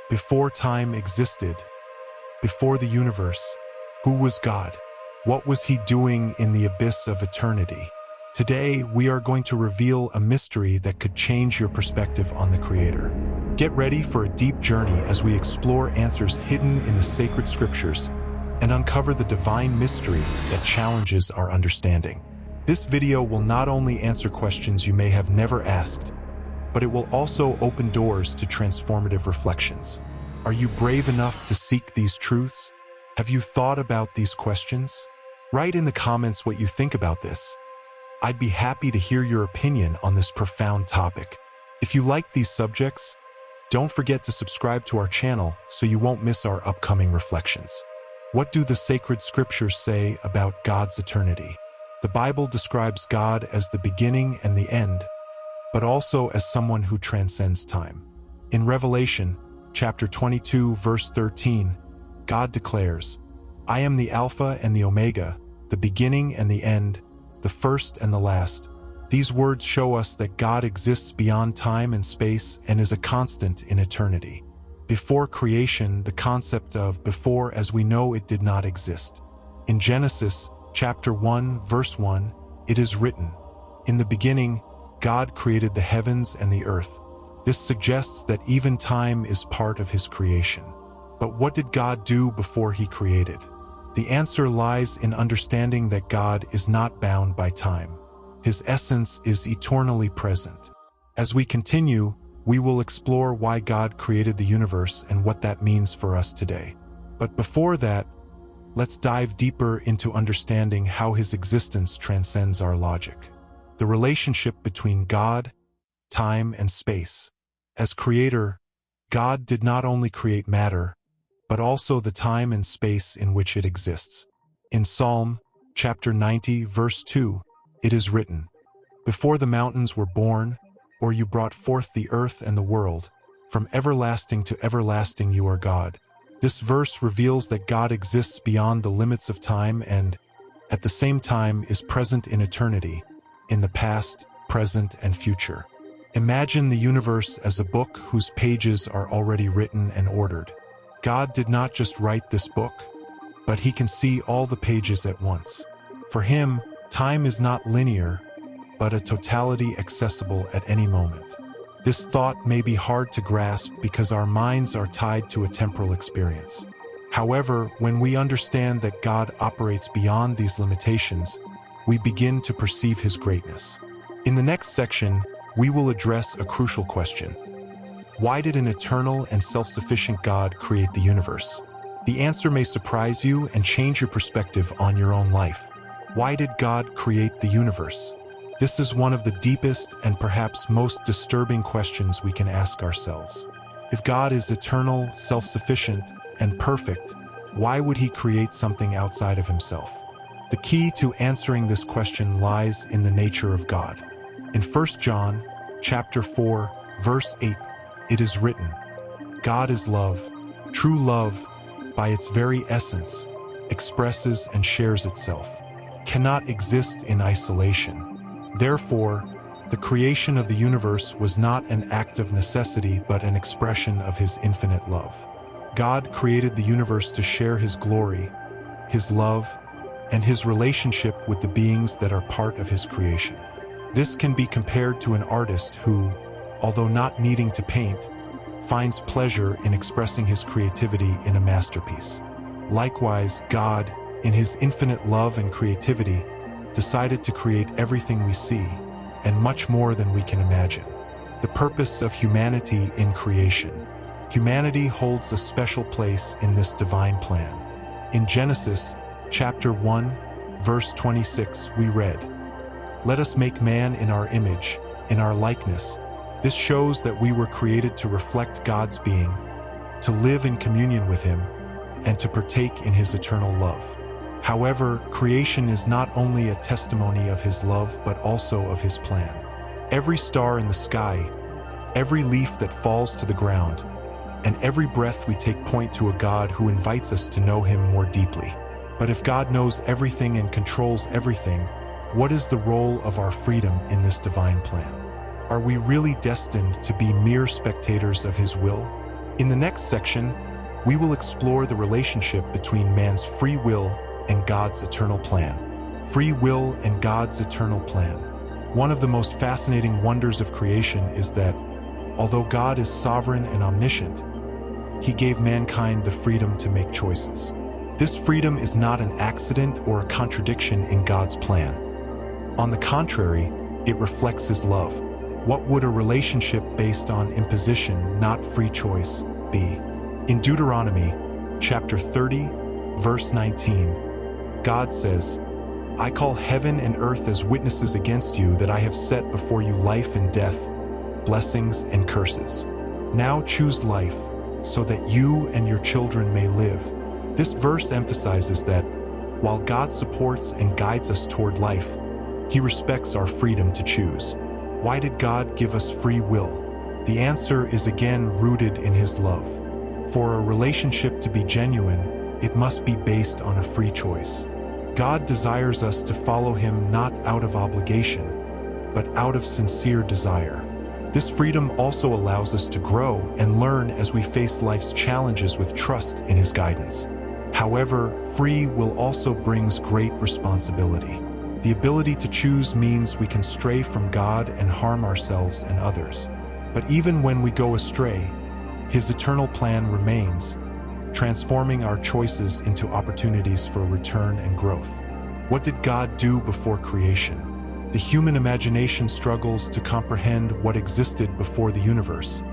Before time existed, before the universe, who was God? What was he doing in the abyss of eternity? Today, we are going to reveal a mystery that could change your perspective on the Creator. Get ready for a deep journey as we explore answers hidden in the sacred scriptures and uncover the divine mystery that challenges our understanding. This video will not only answer questions you may have never asked, but it will also open doors to transformative reflections. Are you brave enough to seek these truths? Have you thought about these questions? Write in the comments what you think about this. I'd be happy to hear your opinion on this profound topic. If you like these subjects, don't forget to subscribe to our channel so you won't miss our upcoming reflections. What do the sacred scriptures say about God's eternity? The Bible describes God as the beginning and the end, but also as someone who transcends time. In Revelation, chapter 22, verse 13, God declares, "I am the Alpha and the Omega, the beginning and the end, the first and the last." These words show us that God exists beyond time and space and is a constant in eternity. Before creation, the concept of before as we know it did not exist. In Genesis, chapter 1, verse 1, it is written, "In the beginning, God created the heavens and the earth." This suggests that even time is part of his creation. But what did God do before he created? The answer lies in understanding that God is not bound by time. His essence is eternally present. As we continue, we will explore why God created the universe and what that means for us today. But before that, let's dive deeper into understanding how his existence transcends our logic. The relationship between God, time, and space. As creator, God did not only create matter, but also the time and space in which it exists. In Psalm, chapter 90, verse 2, it is written, "Before the mountains were born, or you brought forth the earth and the world, from everlasting to everlasting you are God." This verse reveals that God exists beyond the limits of time and, at the same time, is present in eternity, in the past, present, and future. Imagine the universe as a book whose pages are already written and ordered. God did not just write this book, but he can see all the pages at once. For him, time is not linear, but a totality accessible at any moment. This thought may be hard to grasp because our minds are tied to a temporal experience. However, when we understand that God operates beyond these limitations, we begin to perceive his greatness. In the next section, we will address a crucial question. Why did an eternal and self-sufficient God create the universe? The answer may surprise you and change your perspective on your own life. Why did God create the universe? This is one of the deepest and perhaps most disturbing questions we can ask ourselves. If God is eternal, self-sufficient, and perfect, why would he create something outside of himself? The key to answering this question lies in the nature of God. In 1 John, chapter 4, verse 8, it is written, "God is love. True love, by its very essence, expresses and shares itself, cannot exist in isolation." Therefore, the creation of the universe was not an act of necessity but an expression of his infinite love. God created the universe to share his glory, his love, and his relationship with the beings that are part of his creation. This can be compared to an artist who, although not needing to paint, finds pleasure in expressing his creativity in a masterpiece. Likewise, God, in his infinite love and creativity, decided to create everything we see, and much more than we can imagine. The purpose of humanity in creation. Humanity holds a special place in this divine plan. In Genesis, chapter 1, verse 26, we read, "Let us make man in our image, in our likeness." This shows that we were created to reflect God's being, to live in communion with him, and to partake in his eternal love. However, creation is not only a testimony of his love but also of his plan. Every star in the sky, every leaf that falls to the ground, and every breath we take point to a God who invites us to know him more deeply. But if God knows everything and controls everything, what is the role of our freedom in this divine plan? Are we really destined to be mere spectators of his will? In the next section, we will explore the relationship between man's free will and God's eternal plan. Free will and God's eternal plan. One of the most fascinating wonders of creation is that, although God is sovereign and omniscient, He gave mankind the freedom to make choices. This freedom is not an accident or a contradiction in God's plan. On the contrary, it reflects His love. What would a relationship based on imposition, not free choice, be? In Deuteronomy, chapter 30, verse 19, God says, "I call heaven and earth as witnesses against you that I have set before you life and death, blessings and curses. Now choose life, so that you and your children may live." This verse emphasizes that, while God supports and guides us toward life, He respects our freedom to choose. Why did God give us free will? The answer is again rooted in His love. For a relationship to be genuine, it must be based on a free choice. God desires us to follow Him not out of obligation, but out of sincere desire. This freedom also allows us to grow and learn as we face life's challenges with trust in His guidance. However, free will also brings great responsibility. The ability to choose means we can stray from God and harm ourselves and others. But even when we go astray, His eternal plan remains, transforming our choices into opportunities for return and growth. What did God do before creation? The human imagination struggles to comprehend what existed before the universe,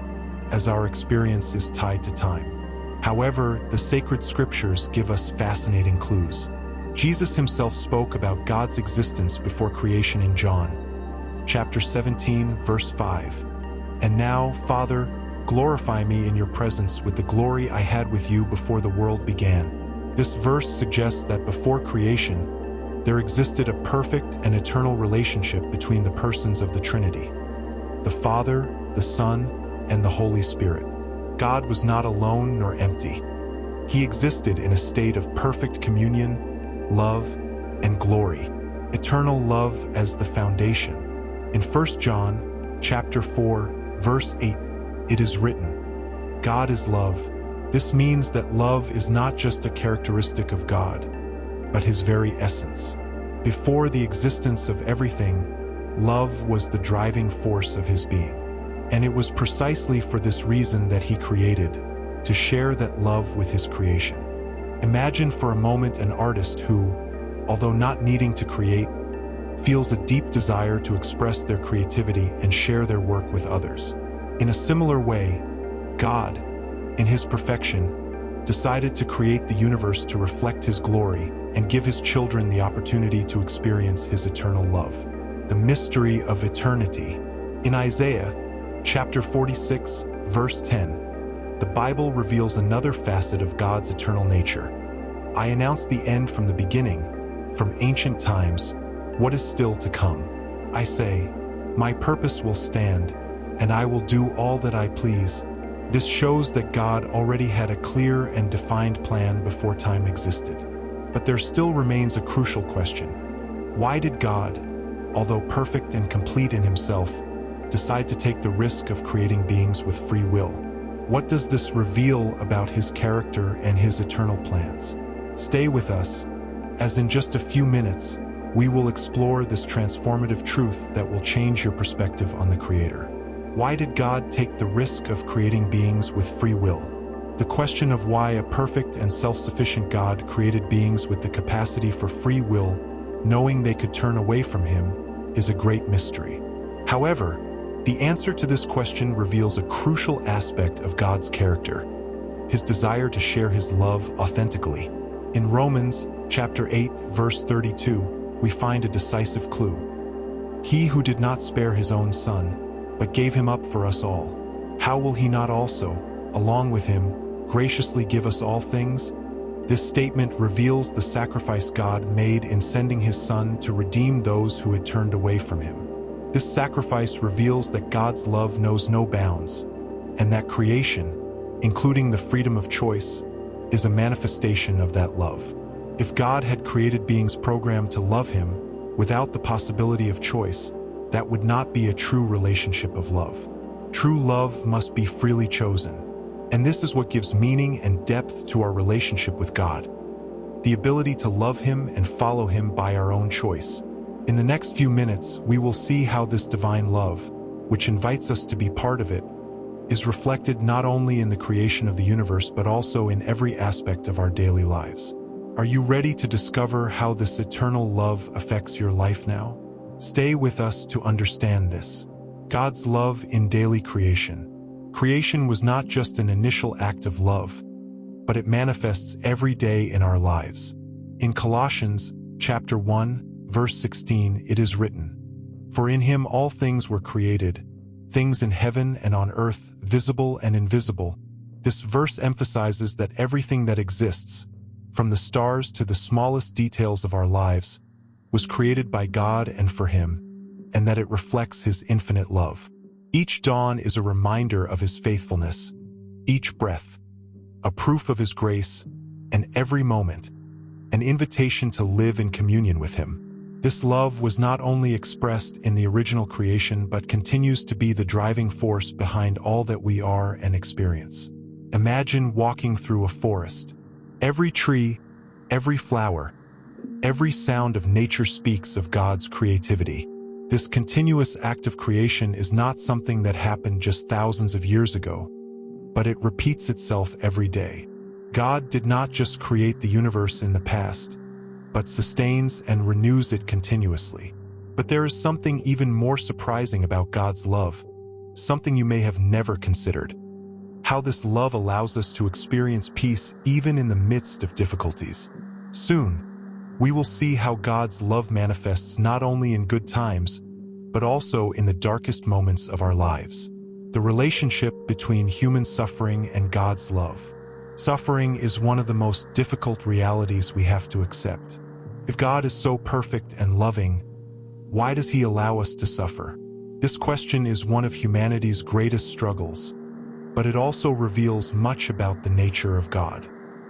as our experience is tied to time. However, the sacred scriptures give us fascinating clues. Jesus Himself spoke about God's existence before creation in John, chapter 17, verse 5. "And now, Father, glorify me in your presence with the glory I had with you before the world began." This verse suggests that before creation, there existed a perfect and eternal relationship between the persons of the Trinity, the Father, the Son, and the Holy Spirit. God was not alone nor empty. He existed in a state of perfect communion, love, and glory, eternal love as the foundation. In 1 John, chapter 4, verse 8, it is written, "God is love." This means that love is not just a characteristic of God, but His very essence. Before the existence of everything, love was the driving force of His being. And it was precisely for this reason that He created, to share that love with His creation. Imagine for a moment an artist who, although not needing to create, feels a deep desire to express their creativity and share their work with others. In a similar way, God, in His perfection, decided to create the universe to reflect His glory and give His children the opportunity to experience His eternal love. The mystery of eternity. In Isaiah, chapter 46, verse 10, the Bible reveals another facet of God's eternal nature. "I announce the end from the beginning, from ancient times, what is still to come. I say, my purpose will stand, and I will do all that I please." This shows that God already had a clear and defined plan before time existed. But there still remains a crucial question. Why did God, although perfect and complete in Himself, decide to take the risk of creating beings with free will? What does this reveal about His character and His eternal plans? Stay with us, as in just a few minutes, we will explore this transformative truth that will change your perspective on the Creator. Why did God take the risk of creating beings with free will? The question of why a perfect and self-sufficient God created beings with the capacity for free will, knowing they could turn away from Him, is a great mystery. However, the answer to this question reveals a crucial aspect of God's character, His desire to share His love authentically. In Romans, chapter 8, verse 32, we find a decisive clue. "He who did not spare His own Son, but gave Him up for us all, how will He not also, along with Him, graciously give us all things?" This statement reveals the sacrifice God made in sending His Son to redeem those who had turned away from Him. This sacrifice reveals that God's love knows no bounds, and that creation, including the freedom of choice, is a manifestation of that love. If God had created beings programmed to love Him without the possibility of choice, that would not be a true relationship of love. True love must be freely chosen, And this is what gives meaning and depth to our relationship with God. The ability to love Him and follow Him by our own choice. In the next few minutes, we will see how this divine love, which invites us to be part of it, is reflected not only in the creation of the universe but also in every aspect of our daily lives. Are you ready to discover how this eternal love affects your life now? Stay with us to understand this. God's love in daily creation. Creation was not just an initial act of love, but it manifests every day in our lives. In Colossians chapter 1, verse 16, it is written, "For in Him all things were created, things in heaven and on earth, visible and invisible." This verse emphasizes that everything that exists, from the stars to the smallest details of our lives, was created by God and for Him, and that it reflects His infinite love. Each dawn is a reminder of His faithfulness, each breath, a proof of His grace, and every moment, an invitation to live in communion with Him. This love was not only expressed in the original creation but continues to be the driving force behind all that we are and experience. Imagine walking through a forest. Every tree, every flower, every sound of nature speaks of God's creativity. This continuous act of creation is not something that happened just thousands of years ago, but it repeats itself every day. God did not just create the universe in the past, but sustains and renews it continuously. But there is something even more surprising about God's love, something you may have never considered. How this love allows us to experience peace even in the midst of difficulties. Soon, we will see how God's love manifests not only in good times, but also in the darkest moments of our lives. The relationship between human suffering and God's love. Suffering is one of the most difficult realities we have to accept. If God is so perfect and loving, why does He allow us to suffer? This question is one of humanity's greatest struggles, but it also reveals much about the nature of God.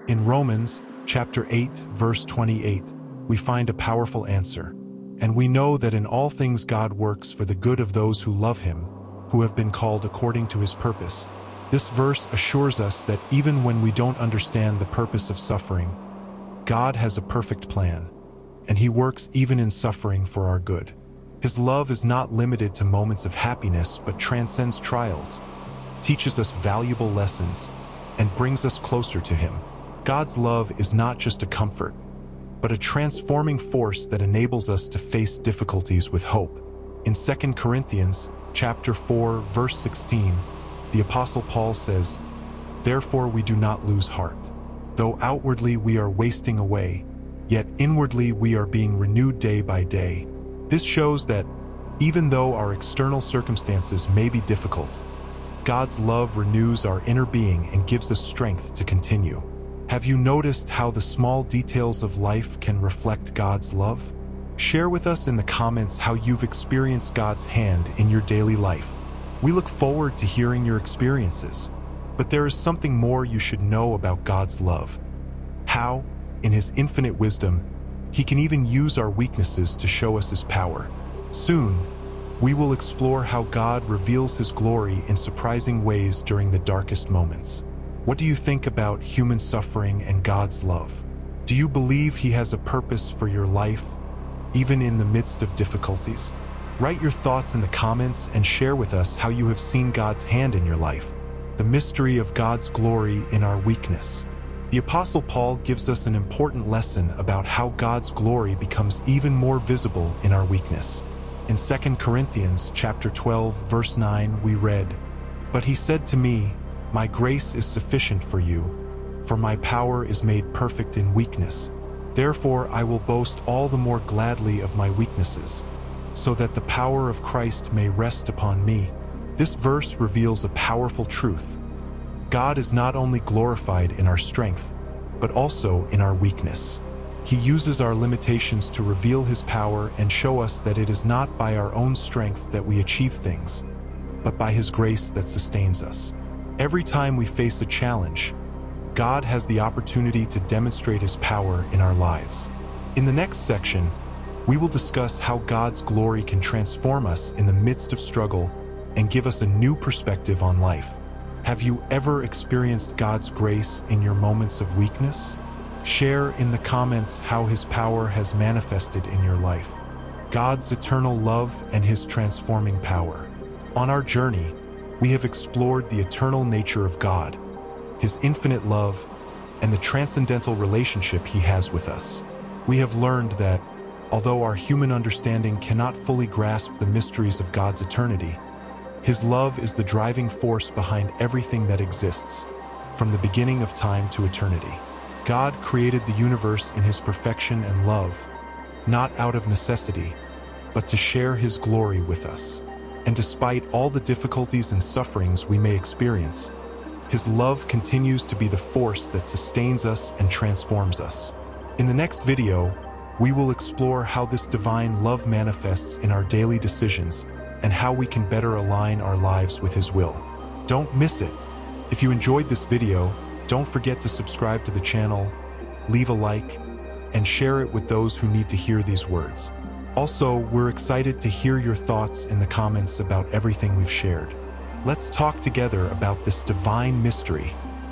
In Romans chapter 8, verse 28, we find a powerful answer. And we know that in all things God works for the good of those who love Him, who have been called according to His purpose. This verse assures us that even when we don't understand the purpose of suffering, God has a perfect plan, and He works even in suffering for our good. His love is not limited to moments of happiness but transcends trials, teaches us valuable lessons, and brings us closer to Him. God's love is not just a comfort, but a transforming force that enables us to face difficulties with hope. In 2 Corinthians chapter 4, verse 16, the Apostle Paul says, "Therefore we do not lose heart. Though outwardly we are wasting away, yet inwardly we are being renewed day by day." This shows that, even though our external circumstances may be difficult, God's love renews our inner being and gives us strength to continue. Have you noticed how the small details of life can reflect God's love? Share with us in the comments how you've experienced God's hand in your daily life. We look forward to hearing your experiences. But there is something more you should know about God's love. How, in His infinite wisdom, He can even use our weaknesses to show us His power. Soon, we will explore how God reveals His glory in surprising ways during the darkest moments. What do you think about human suffering and God's love? Do you believe He has a purpose for your life, even in the midst of difficulties? Write your thoughts in the comments and share with us how you have seen God's hand in your life. The mystery of God's glory in our weakness. The Apostle Paul gives us an important lesson about how God's glory becomes even more visible in our weakness. In 2 Corinthians chapter 12, verse 9, we read, "But He said to me, 'My grace is sufficient for you, for my power is made perfect in weakness. Therefore I will boast all the more gladly of my weaknesses, so that the power of Christ may rest upon me.'" This verse reveals a powerful truth. God is not only glorified in our strength, but also in our weakness. He uses our limitations to reveal His power and show us that it is not by our own strength that we achieve things, but by His grace that sustains us. Every time we face a challenge, God has the opportunity to demonstrate His power in our lives. In the next section, we will discuss how God's glory can transform us in the midst of struggle and give us a new perspective on life. Have you ever experienced God's grace in your moments of weakness? Share in the comments how His power has manifested in your life. God's eternal love and His transforming power. On our journey, we have explored the eternal nature of God, His infinite love, and the transcendental relationship He has with us. We have learned that, although our human understanding cannot fully grasp the mysteries of God's eternity, His love is the driving force behind everything that exists, from the beginning of time to eternity. God created the universe in His perfection and love, not out of necessity, but to share His glory with us. And despite all the difficulties and sufferings we may experience, His love continues to be the force that sustains us and transforms us. In the next video, we will explore how this divine love manifests in our daily decisions and how we can better align our lives with His will. Don't miss it. If you enjoyed this video, don't forget to subscribe to the channel, leave a like, and share it with those who need to hear these words. Also, we're excited to hear your thoughts in the comments about everything we've shared. Let's talk together about this divine mystery